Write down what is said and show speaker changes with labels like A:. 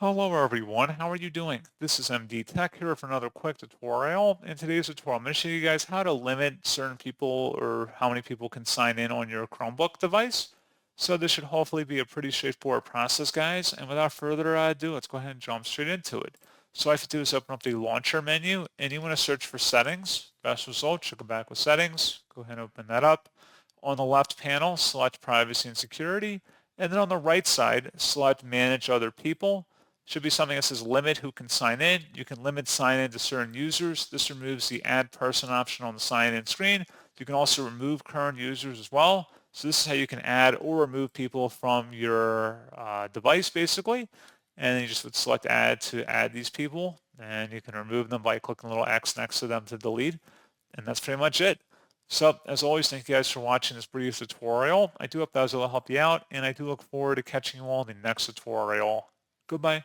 A: Hello everyone, how are you doing? This is MD Tech here for another quick tutorial. In today's tutorial, I'm going to show you guys how to limit certain people or how many people can sign in on your Chromebook device. So this should hopefully be a pretty straightforward process, guys. And without further ado, let's go ahead and jump straight into it. So all I have to do is open up the launcher menu and you want to search for settings. Best result, should go back with settings. Go ahead and open that up. On the left panel, select privacy and security. And then on the right side, select manage other people. Should be something that says limit who can sign in. You can limit sign in to certain users. This removes the add person option on the sign in screen. You can also remove current users as well. So this is how you can add or remove people from your device basically. And then you just would select add to add these people and you can remove them by clicking the little X next to them to delete. And that's pretty much it. So as always, thank you guys for watching this brief tutorial. I do hope that was able to help you out and I do look forward to catching you all in the next tutorial. Goodbye.